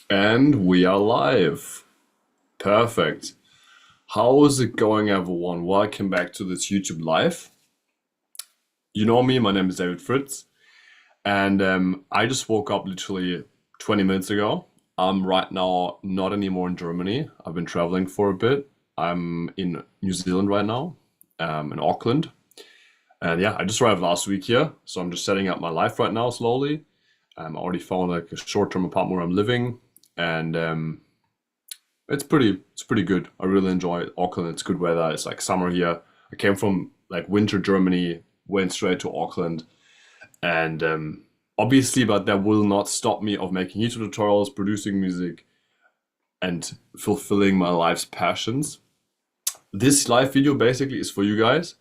And we are live. Perfect. How is it going, everyone? Welcome back to this YouTube Live. You know me, my name is David Fritz, and I just woke up literally 20 minutes ago. I'm right now not anymore in Germany. I've been traveling for a bit. I'm in New Zealand right now, in Auckland. And yeah, I just arrived last week here, so I'm just setting up my life right now slowly. I already found like a short-term apartment where I'm living, and it's pretty good. I really enjoy Auckland. It's good weather. It's like summer here. I came from like winter Germany, went straight to Auckland, and obviously, but that will not stop me of making YouTube tutorials, producing music, and fulfilling my life's passions. This live video basically is for you guys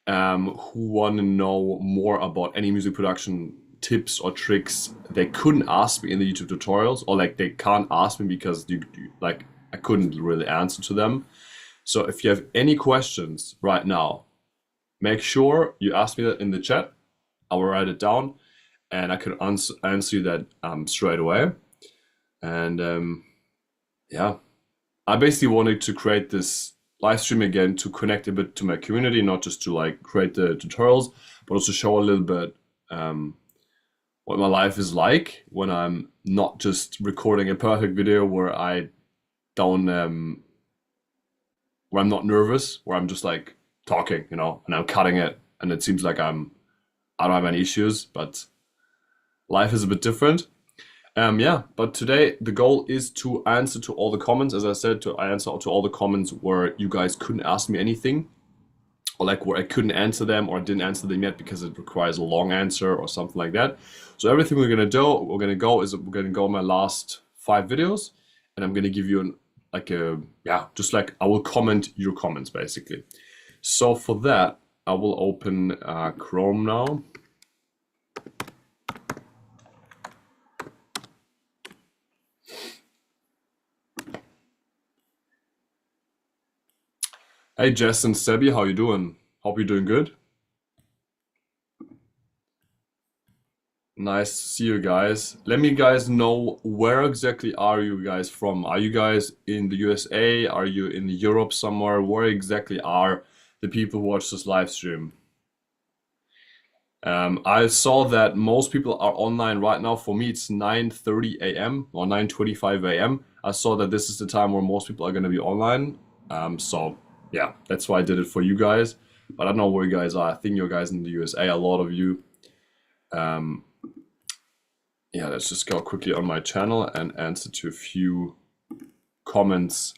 who want to know more about any music production tips or tricks they couldn't ask me in the YouTube tutorials, or like they can't ask me because like I couldn't really answer to them. So if you have any questions right now, make sure you ask me that in the chat. I will write it down and I can answer you that straight away. And yeah, I basically wanted to create this live stream again to connect a bit to my community, not just to like create the tutorials, but also show a little bit what my life is like when I'm not just recording a perfect video where I don't where I'm not nervous, where I'm just like talking, and I'm cutting it and it seems like I don't have any issues, but life is a bit different. Yeah, but today the goal is to answer to all the comments, as I said, to answer to all the comments where you guys couldn't ask me anything, or like where I couldn't answer them or didn't answer them yet because it requires a long answer or something like that. So everything we're gonna do, we're gonna go my last 5 videos, and I'm gonna give you just like I will comment your comments basically. So for that, I will open Chrome now. Hey Jess and Sebi, how you doing? Hope you're doing good. Nice to see you guys. Let me guys know, where exactly are you guys from? Are you guys in the USA? Are you in Europe somewhere? Where exactly are the people who watch this live stream? I saw that most people are online right now. For me, it's 9:30 a.m. or 9:25 a.m. I saw that this is the time where most people are going to be online. So yeah, that's why I did it for you guys. But I don't know where you guys are. I think you guys in the USA, a lot of you. Um, yeah, let's just go quickly on my channel and answer to a few comments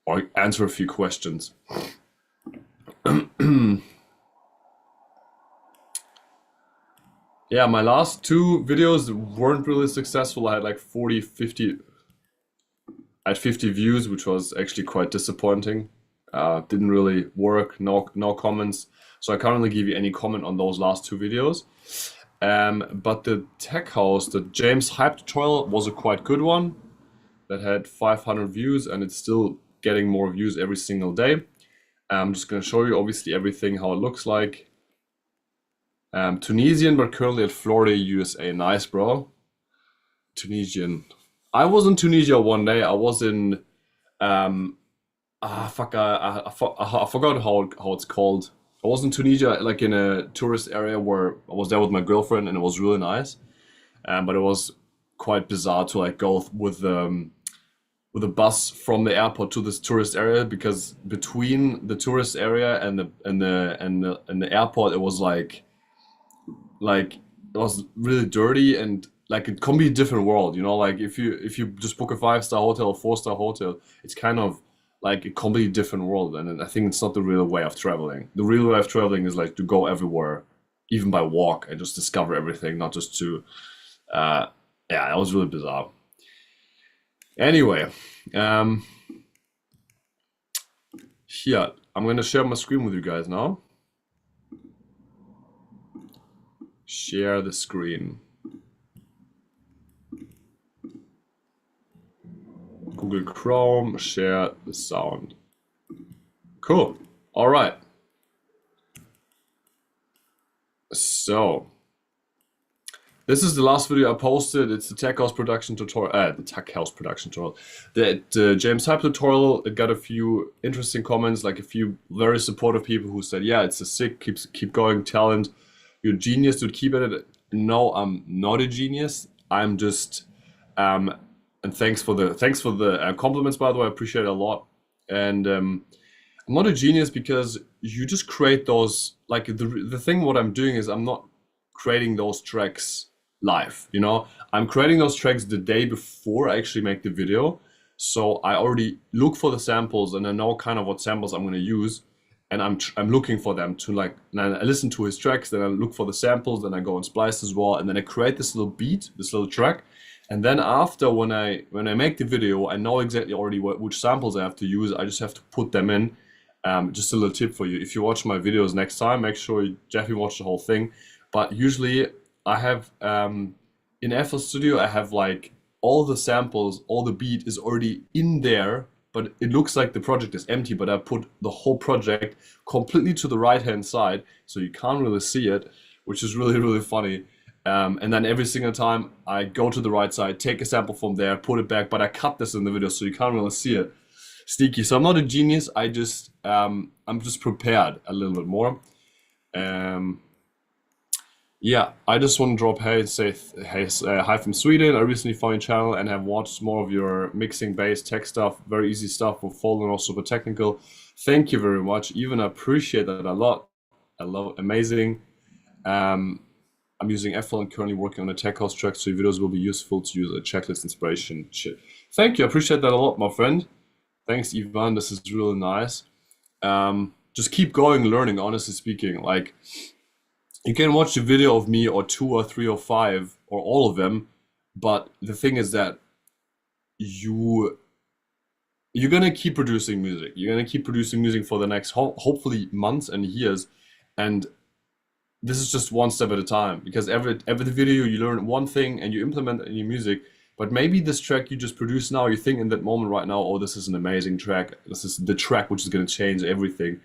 or answer a few questions. Yeah, my last 2 videos weren't really successful. I had like 40, 50, I had 50 views, which was actually quite disappointing. Didn't really work, no comments. So I can't really give you any comment on those last 2 videos. But the tech house, the James Hype tutorial, was a quite good one that had 500 views, and it's still getting more views every single day. I'm just going to show you obviously everything, how it looks like. Tunisian, but currently at Florida, USA. Nice, bro. Tunisian. I was in Tunisia one day. I was in fuck, I forgot how it's called. I was in Tunisia, like in a tourist area where I was there with my girlfriend, and it was really nice. But it was quite bizarre to like go with a bus from the airport to this tourist area, because between the tourist area and the airport, it was like it was really dirty, and like it can be a different world, like if you just book a 5-star hotel or 4-star hotel, it's kind of like a completely different world. And I think it's not the real way of traveling. The real way of traveling is like to go everywhere, even by walk, and just discover everything, not just to yeah, that was really bizarre. Anyway, here I'm gonna share my screen with you guys now. Share the screen. Google Chrome, share the sound. Cool. All right. So This is the last video I posted. It's the Tech House production tutorial, the Tech House production tutorial. The James Hype tutorial. It got a few interesting comments, like a few very supportive people who said, "Yeah, it's a sick, keep going talent. You're a genius, dude. Keep at it." No, I'm not a genius. I'm just, and thanks for the compliments, by the way. I appreciate it a lot. And I'm not a genius because you just create those. Like the thing, what I'm doing is I'm not creating those tracks live, you know. I'm creating those tracks the day before I actually make the video, so I already look for the samples and I know kind of what samples I'm going to use, and I'm looking for them to, like, and I listen to his tracks, then I look for the samples, then I go and splice as well, and then I create this little beat, this little track, and then after when I make the video, I know exactly already which samples I have to use. I just have to put them in. Just a little tip for you: if you watch my videos next time, make sure you definitely watch the whole thing. But usually I have, in FL Studio, I have like all the samples, all the beat is already in there, but it looks like the project is empty, but I put the whole project completely to the right-hand side, so you can't really see it, which is really, really funny. And then every single time I go to the right side, take a sample from there, put it back, but I cut this in the video, so you can't really see it. Sneaky. So I'm not a genius, I just, I'm just prepared a little bit more. Yeah, I just want to drop hey, say hey, hi from Sweden. I recently found your channel and have watched more of your mixing, bass, tech stuff. Very easy stuff for full and also super technical. Thank you very much. Even I appreciate that a lot. I love amazing. I'm using FL and currently working on a tech house track, so your videos will be useful to use a checklist inspiration. Shit. Thank you. I appreciate that a lot, my friend. Thanks, Ivan. This is really nice. Just keep going, learning. Honestly speaking, like, you can watch a video of me or 2 or 3 or 5 or all of them, but the thing is that you're gonna keep producing music. You're gonna keep producing music for the next hopefully months and years, and this is just one step at a time. Because every video you learn one thing and you implement it in your music. But maybe this track you just produce now, you think in that moment right now, oh, this is an amazing track. This is the track which is gonna change everything.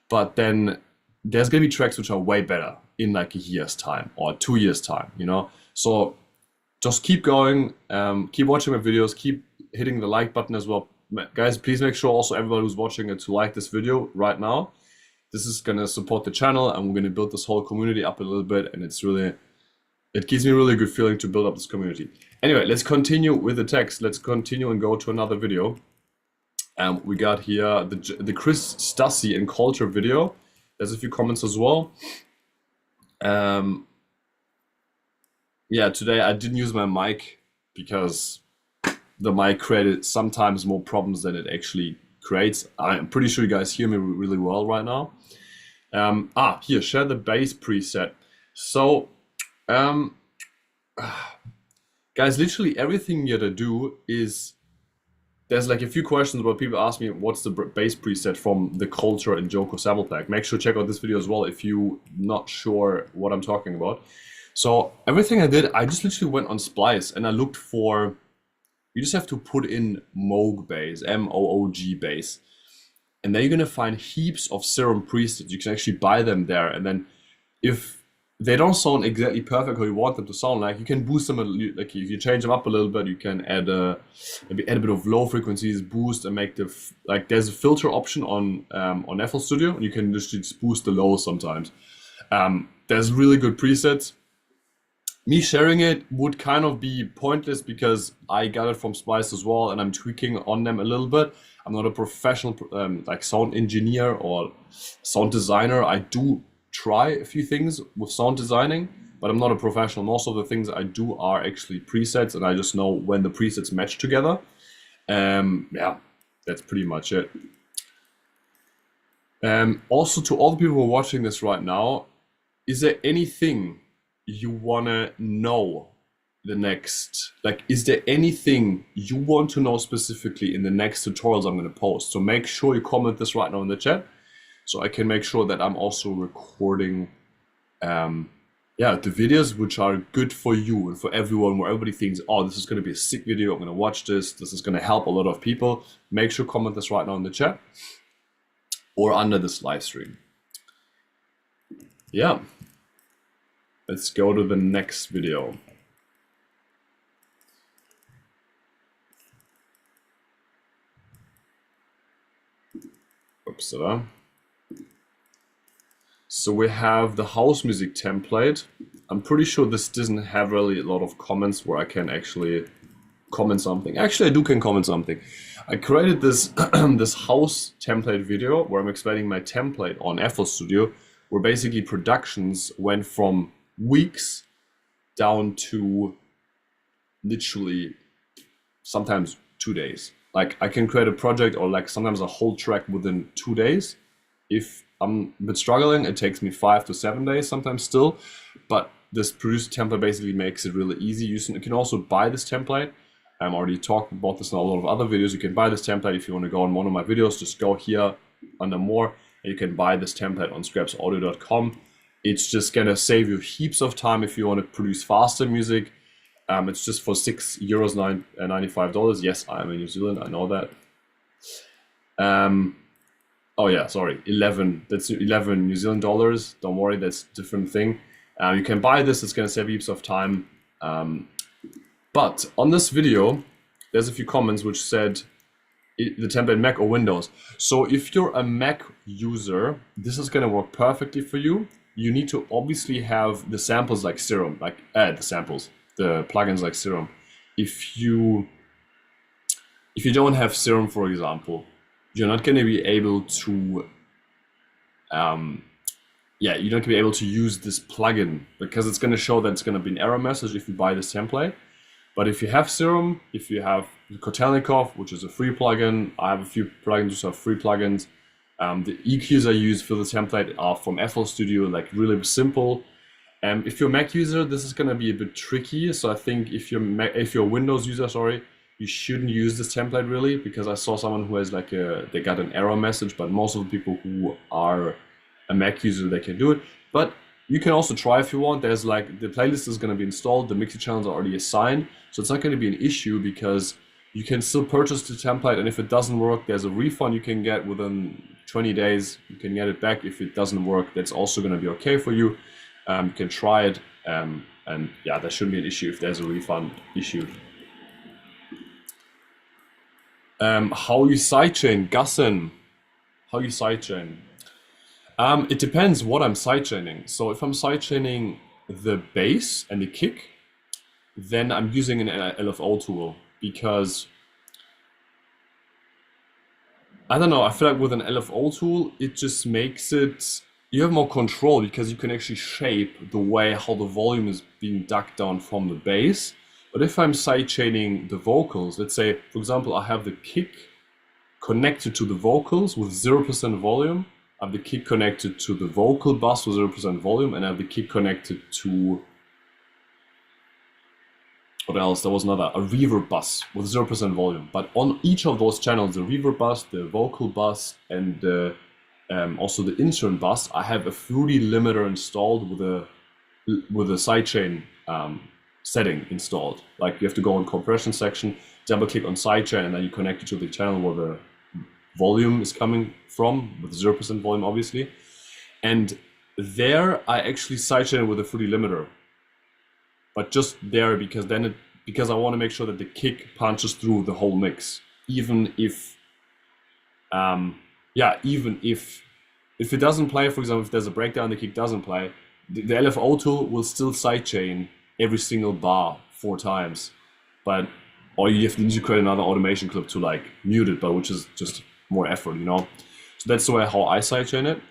But then there's gonna be tracks which are way better in like a year's time or 2 years time, you know. So just keep going, keep watching my videos, keep hitting the like button as well, guys. Please make sure also everybody who's watching it to like this video right now. This is gonna support the channel, and we're gonna build this whole community up a little bit, and it gives me a really good feeling to build up this community. Anyway, let's continue with the text. Let's continue and go to another video. We got here the Chris Stassi and Culture video. There's a few comments as well. Yeah, today I didn't use my mic because the mic created sometimes more problems than it actually creates. I'm pretty sure you guys hear me really well right now. Here, share the bass preset. So, guys, literally everything you gotta do is, there's like a few questions where people ask me what's the bass preset from the Culture and Joko sample pack. Make sure to check out this video as well if you're not sure what I'm talking about. So everything I did, I just literally went on Splice and I looked for, you just have to put in Moog bass, M-O-O-G bass. And then you're gonna find heaps of Serum presets. You can actually buy them there. And then if they don't sound exactly perfect how you want them to sound like, you can boost them, like if you change them up a little bit, you can maybe add a bit of low frequencies, boost, and make like there's a filter option on FL Studio, and you can just boost the low sometimes. There's really good presets. Me sharing it would kind of be pointless because I got it from Splice as well, and I'm tweaking on them a little bit. I'm not a professional like sound engineer or sound designer. I do try a few things with sound designing, but I'm not a professional. Most of the things I do are actually presets, and I just know when the presets match together. Yeah, that's pretty much it. Also, to all the people who are watching this right now, is there anything you wanna know the next, like, is there anything you want to know specifically in the next tutorials I'm gonna post? So make sure you comment this right now in the chat, so I can make sure that I'm also recording yeah, the videos which are good for you and for everyone, where everybody thinks, oh, this is going to be a sick video, I'm going to watch this is going to help a lot of people. Make sure comment this right now in the chat or under this live stream. Yeah, let's go to the next video. Oops, so we have the house music template. I'm pretty sure this doesn't have really a lot of comments where I can actually comment something. Actually, I can comment something. I created this this house template video where I'm explaining my template on FL Studio, where basically productions went from weeks down to literally sometimes 2 days. Like I can create a project or like sometimes a whole track within 2 days. If I'm a bit struggling, it takes me 5 to 7 days sometimes still, but this producer template basically makes it really easy. You can also buy this template. I'm already talked about this in a lot of other videos. You can buy this template if you want to go on one of my videos. Just go here under more, and you can buy this template on scrapsaudio.com. It's just gonna save you heaps of time if you want to produce faster music. It's just for €6.95. Yes, I'm in New Zealand. I know that. Oh yeah, sorry, 11. That's 11 New Zealand dollars. Don't worry, that's a different thing. You can buy this. It's gonna save heaps of time. But on this video, there's a few comments which said the template Mac or Windows. So if you're a Mac user, this is gonna work perfectly for you. You need to obviously have the samples like Serum, like the plugins like Serum. If you don't have Serum, for example, you're not gonna be able to you're not gonna be able to use this plugin because it's gonna show that it's gonna be an error message if you buy this template. But if you have Serum, if you have Kotelnikov, which is a free plugin, I have a few plugins which are free plugins. The EQs I use for the template are from FL Studio, like really simple. If you're a Mac user, this is gonna be a bit tricky. So I think if you're a Windows user, sorry, you shouldn't use this template really, because I saw someone who has they got an error message, but most of the people who are a Mac user, they can do it. But you can also try if you want. There's the playlist is going to be installed, the mixer channels are already assigned, so it's not going to be an issue because you can still purchase the template, and if it doesn't work, there's a refund you can get within 20 days. You can get it back. If it doesn't work, that's also going to be okay for you. You can try it, and yeah, there shouldn't be an issue if there's a refund issue. How you sidechain, Gassen? How you sidechain? It depends what I'm sidechaining. So if I'm sidechaining the bass and the kick, then I'm using an LFO tool because I don't know, I feel like with an LFO tool, it just makes it, you have more control because you can actually shape the way how the volume is being dug down from the bass. But if I'm sidechaining the vocals, let's say, for example, I have the kick connected to the vocals with 0% volume, I have the kick connected to the vocal bus with 0% volume, and I have the kick connected to, what else? There was a reverb bus with 0% volume. But on each of those channels, the reverb bus, the vocal bus, and also the instrument bus, I have a Fruity limiter installed with a sidechain setting installed. Like you have to go in compression section, double click on sidechain, and then you connect it to the channel where the volume is coming from, with 0% volume obviously. And there I actually sidechain with a Fruity limiter, but just there because I want to make sure that the kick punches through the whole mix, even if if it doesn't play, for example, if there's a breakdown, the kick doesn't play, the LFO tool will still sidechain every single bar 4 times, or you need to create another automation clip to mute it, but which is just more effort, So that's the way how I sidechain it.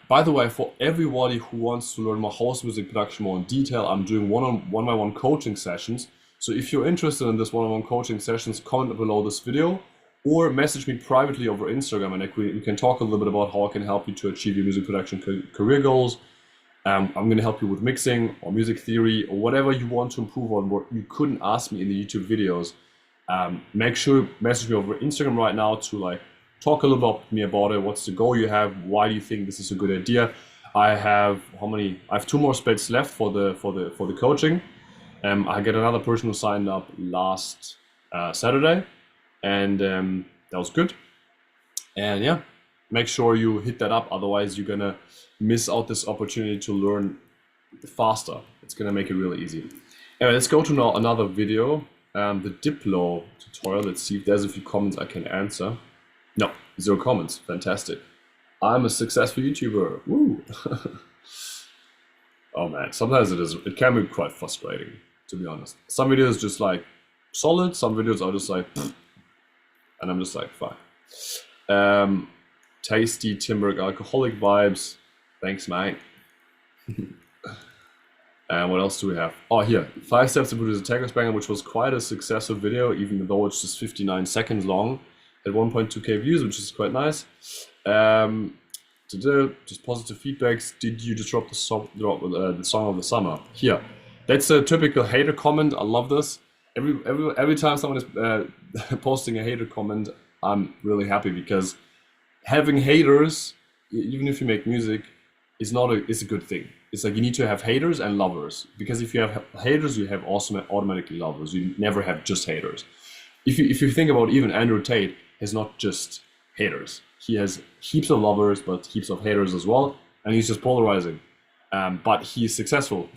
By the way, for everybody who wants to learn more house music production more in detail, I'm doing one-by-one coaching sessions. So if you're interested in this one-on-one coaching sessions, comment below this video or message me privately over Instagram, and we can talk a little bit about how I can help you to achieve your music production career goals. I'm going to help you with mixing or music theory or whatever you want to improve on what you couldn't ask me in the YouTube videos. Make sure you message me over Instagram right now to talk a little about me about it. What's the goal you have? Why do you think this is a good idea? I have 2 more spots left for the coaching. I get another person who signed up last Saturday, and that was good. And yeah, make sure you hit that up. Otherwise, you're gonna miss out this opportunity to learn faster. It's gonna make it really easy. Anyway, let's go to now another video, the Diplo tutorial. Let's see if there's a few comments I can answer. No, 0 comments. Fantastic. I'm a successful YouTuber. Woo! Oh man, sometimes it can be quite frustrating, to be honest. Some videos just like solid, some videos are just like, pfft, and I'm just like, fuck. Tasty Timberg alcoholic vibes. Thanks, mate. And what else do we have? Oh, here, 5 steps to produce a Tacos banger, which was quite a successful video, even though it's just 59 seconds long, at 1.2k views, which is quite nice. Just positive feedbacks. Did you just drop the song of the summer? Here, that's a typical hater comment. I love this. Every time someone is posting a hater comment, I'm really happy, because having haters, even if you make music, is a good thing. It's like you need to have haters and lovers, because if you have haters, you have also automatically lovers. You never have just haters. If you think about, even Andrew Tate has not just haters. He has heaps of lovers, but heaps of haters as well, and he's just polarizing. But he's successful.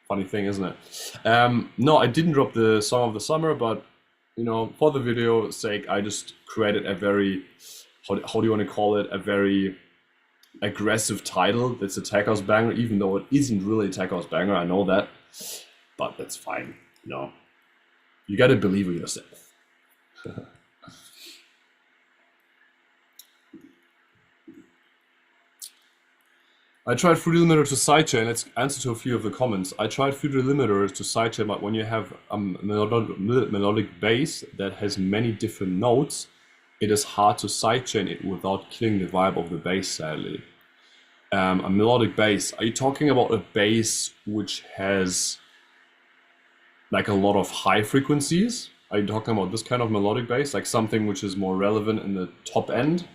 Funny thing, isn't it? No, I didn't drop the song of the summer, but you know, for the video sake, I just created a very, how do you want to call it, a very aggressive title that's a tech house banger, even though it isn't really a tech house banger. I know that, but that's fine. You know, you got to believe in yourself. I tried Fruity Limiter to sidechain. Let's answer to a few of the comments. I tried Fruity Limiter to sidechain, but when you have a melodic bass that has many different notes, it is hard to sidechain it without killing the vibe of the bass, sadly. A melodic bass. Are you talking about a bass which has like a lot of high frequencies? Are you talking about this kind of melodic bass, like something which is more relevant in the top end?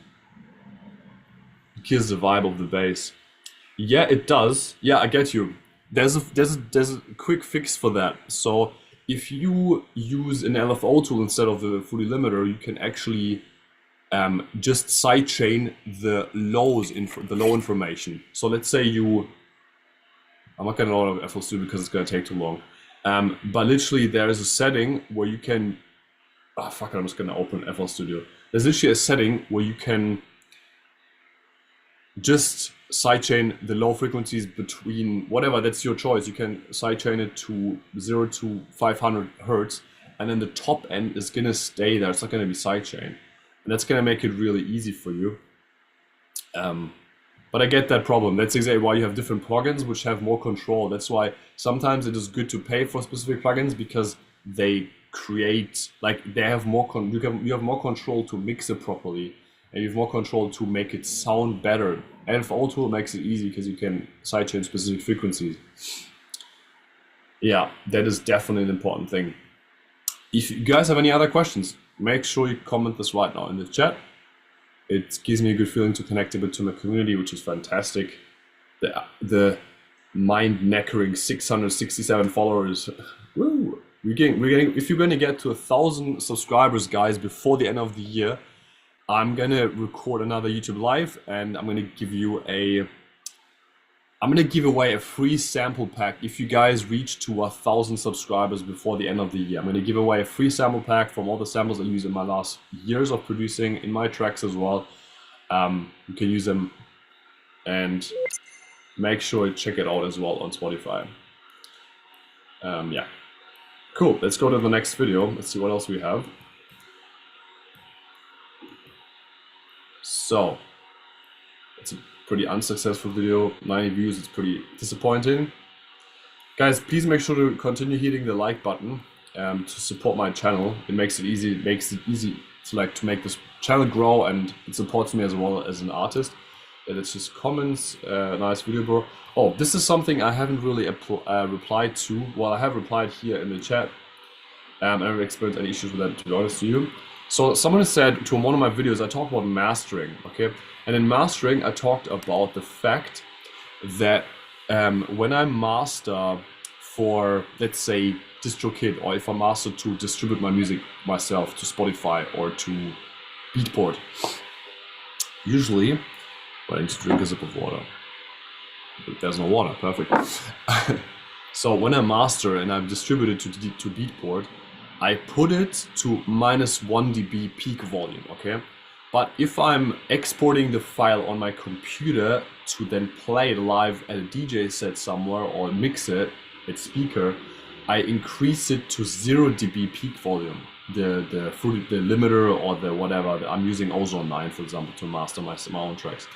It kills the vibe of the bass. Yeah, it does. Yeah, I get you. There's a quick fix for that. So if you use an LFO tool instead of the Fruity Limiter, you can actually just sidechain the low information. So let's say I'm not gonna load up FL Studio because it's gonna take too long. But literally there is a setting where you can, I'm just gonna open FL Studio. There's literally a setting where you can just sidechain the low frequencies between whatever, that's your choice. You can sidechain it to 0 to 500 Hertz, and then the top end is gonna stay there. It's not gonna be sidechained. And that's gonna make it really easy for you. But I get that problem. That's exactly why you have different plugins which have more control. That's why sometimes it is good to pay for specific plugins, because they create, like, they have more you have more control to mix it properly, and you have more control to make it sound better. And LFO tool makes it easy because you can sidechain specific frequencies. Yeah, that is definitely an important thing. If you guys have any other questions, make sure you comment this right now in the chat. It gives me a good feeling to connect a bit to my community, which is fantastic. The mind-knackering 667 followers. Woo! We're getting. If you're going to get to 1,000 subscribers, guys, before the end of the year, I'm gonna record another YouTube live, and I'm gonna give away a free sample pack if you guys reach to 1,000 subscribers before the end of the year. I'm gonna give away a free sample pack from all the samples I use in my last years of producing, in my tracks as well. You can use them, and make sure you check it out as well on Spotify. Yeah, cool. Let's go to the next video. Let's see what else we have. So, it's a pretty unsuccessful video, 90 views, it's pretty disappointing. Guys, please make sure to continue hitting the like button to support my channel. It makes it easy to make this channel grow, and it supports me as well as an artist. And it's just comments, nice video, bro. Oh, this is something I haven't really replied to. Well, I have replied here in the chat. I haven't experienced any issues with that, to be honest to you. So someone said to one of my videos, I talked about mastering, okay? And in mastering, I talked about the fact that when I master for, let's say, DistroKid, or if I master to distribute my music myself to Spotify or to Beatport, Usually, but I need to drink a sip of water. But there's no water, perfect. So when I master and I've distributed to Beatport, I put it to -1 dB peak volume, okay? But if I'm exporting the file on my computer to then play it live at a DJ set somewhere or mix it at speaker, I increase it to 0 dB peak volume. The limiter or the whatever. I'm using Ozone 9, for example, to master my own tracks.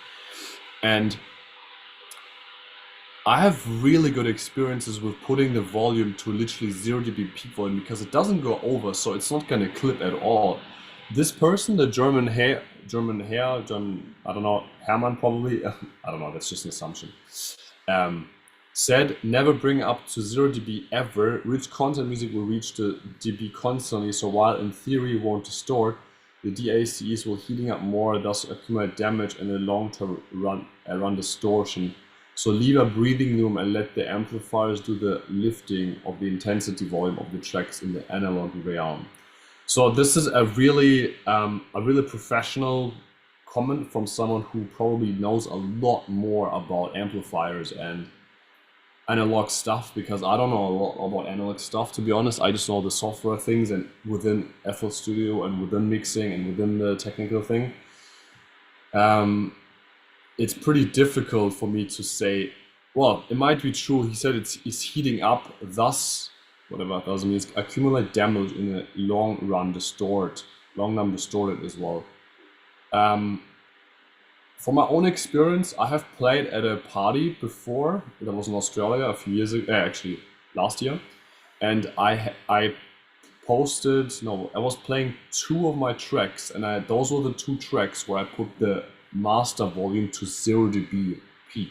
And I have really good experiences with putting the volume to literally 0 dB peak volume because it doesn't go over, so it's not gonna clip at all. This person, the German, I don't know, Hermann probably, I don't know, that's just an assumption, said never bring up to 0 dB ever. Rich content music will reach the dB constantly, so while in theory won't distort, the DACs will heating up more, thus accumulate damage and in the long term run distortion. So leave a breathing room and let the amplifiers do the lifting of the intensity volume of the tracks in the analog realm. So this is a really professional comment from someone who probably knows a lot more about amplifiers and analog stuff, because I don't know a lot about analog stuff, to be honest. I just know the software things and within FL Studio and within mixing and within the technical thing. It's pretty difficult for me to say, well, it might be true. He said it's heating up, thus, whatever that doesn't mean, accumulate damage in the long run distorted as well. From my own experience, I have played at a party before. That was in Australia a few years ago, actually last year, and I was playing 2 of my tracks, and those were the 2 tracks where I put the master volume to 0 dB peak.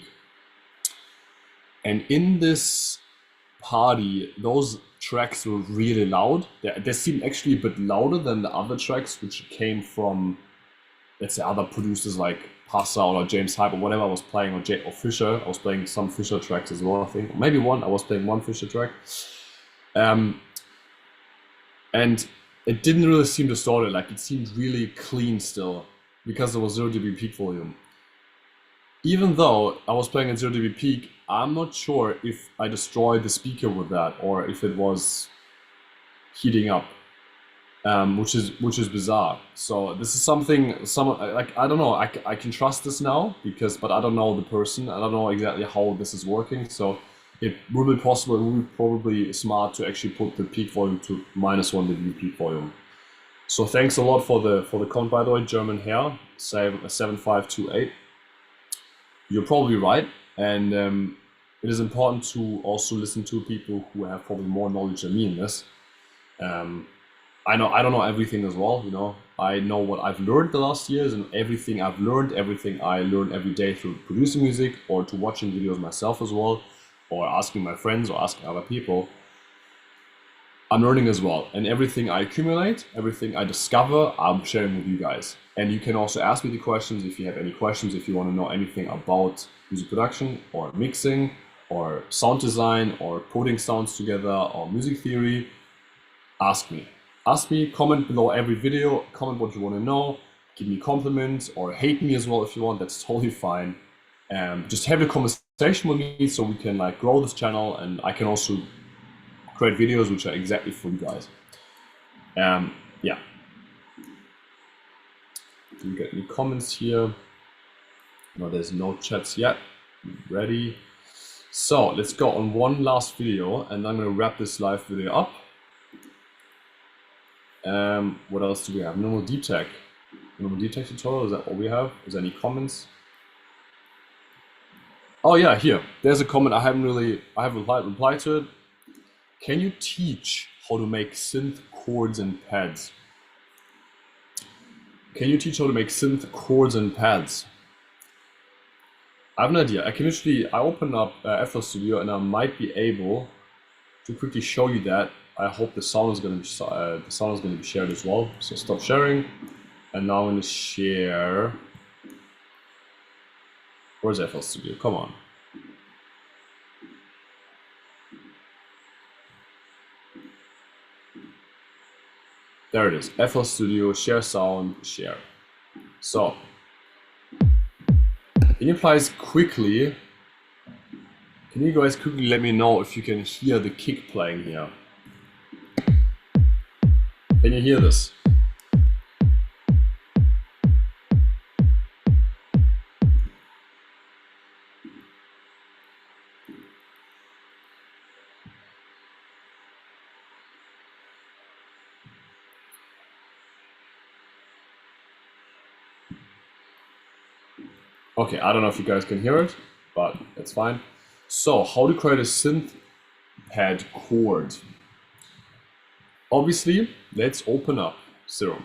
And in this party, those tracks were really loud. They seemed actually a bit louder than the other tracks, which came from, let's say, other producers like Passa or James Hype or whatever I was playing, or Fisher. I was playing some Fisher tracks as well, I think. Maybe I was playing one Fisher track. And it didn't really seem distorted, like it seemed really clean still, because there was 0 dB peak volume. Even though I was playing at 0 dB peak, I'm not sure if I destroyed the speaker with that or if it was heating up, which is bizarre. So this is something, I don't know, I can trust this now but I don't know the person. I don't know exactly how this is working. So it would be possible, it would be probably smart to actually put the peak volume to -1 dB peak volume. So thanks a lot for the comment, by the way, German Hair 7528. You're probably right, and it is important to also listen to people who have probably more knowledge than me in this. I don't know everything as well, you know. I know what I've learned the last years, and everything I learn every day through producing music or to watching videos myself as well, or asking my friends or asking other people. I'm learning as well, and everything I accumulate, everything I discover, I'm sharing with you guys. And you can also ask me the questions if you have any questions, if you want to know anything about music production or mixing or sound design or putting sounds together or music theory. Ask me. Comment below every video, comment what you want to know, give me compliments or hate me as well if you want, that's totally fine. Just have a conversation with me so we can like grow this channel, and I can also create videos which are exactly for you guys. Yeah. Do you get any comments here? No, there's no chats yet. Ready? So let's go on one last video, and I'm gonna wrap this live video up. What else do we have? Normal deep tech tutorial. Is that all we have? Is there any comments? Oh yeah, here. There's a comment. I haven't replied to it. Can you teach how to make synth chords and pads? I have an idea. I open up FL Studio, and I might be able to quickly show you that. I hope the sound is going to be shared as well. So stop sharing, and now I'm going to share. Where's FL Studio? Come on. There it is. FL Studio, share sound, share. So Can you guys quickly let me know if you can hear the kick playing here? Can you hear this? Okay, I don't know if you guys can hear it, but it's fine. So, how to create a synth pad chord? Obviously, let's open up Serum.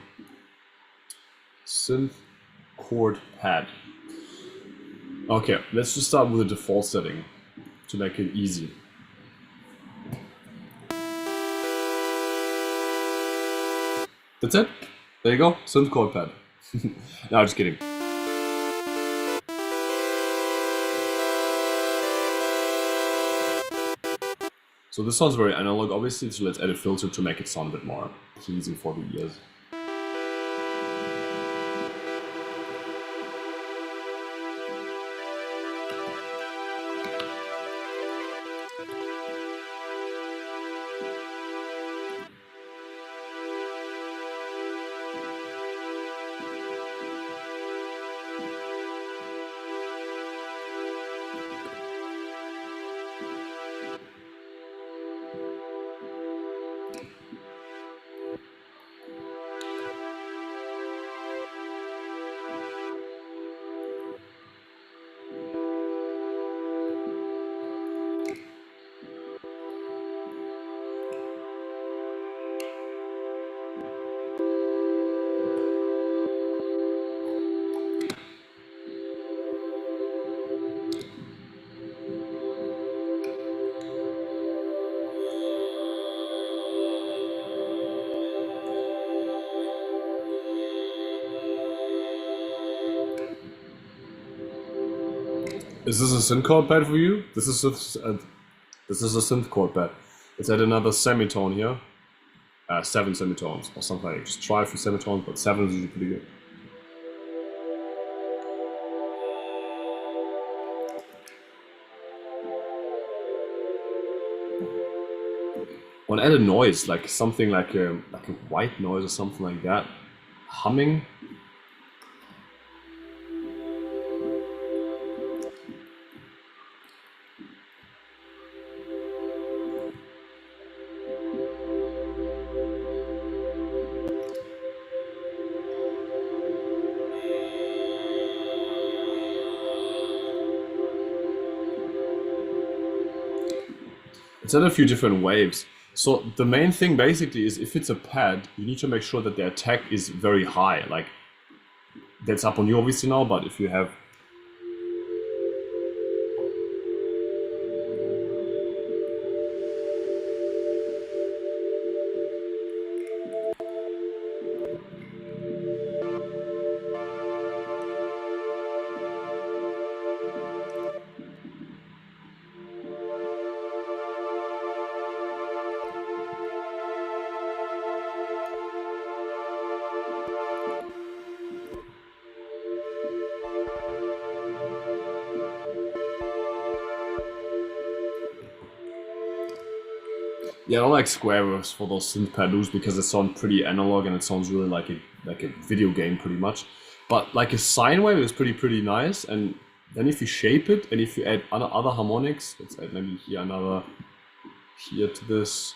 Synth chord pad. Okay, let's just start with the default setting to make it easy. That's it. There you go, synth chord pad. No, just kidding. So this sounds very analog, obviously, so let's add a filter to make it sound a bit more pleasing for the ears. Is this a synth chord pad for you? This is a synth chord pad. Let's add another semitone here. 7 semitones or something like that. Just try for semitones, but 7 is usually pretty good. Want to add a noise, like something like a white noise or something like that. Humming. It's at a few different waves. So the main thing basically is if it's a pad, you need to make sure that the attack is very high. Like that's up on you obviously now, but if you have yeah, I don't like square waves for those synth pad loops because it sounds pretty analog and it sounds really like a video game pretty much. But like a sine wave is pretty nice, and then if you shape it and if you add other harmonics, let's add maybe here another here to this.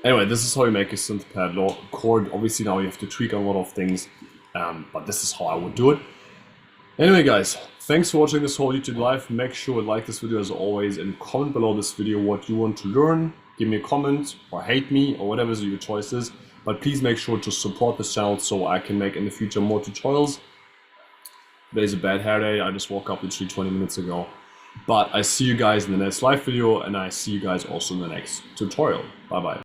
Anyway, this is how you make a synth pad chord. Obviously now you have to tweak a lot of things, but this is how I would do it. Anyway guys, thanks for watching this whole YouTube live. Make sure to like this video as always and comment below this video what you want to learn. give me a comment or hate me or whatever your choice is. But please make sure to support this channel so I can make in the future more tutorials. Today's a bad hair day. I just woke up literally 20 minutes ago. But I see you guys in the next live video, and I see you guys also in the next tutorial. Bye bye.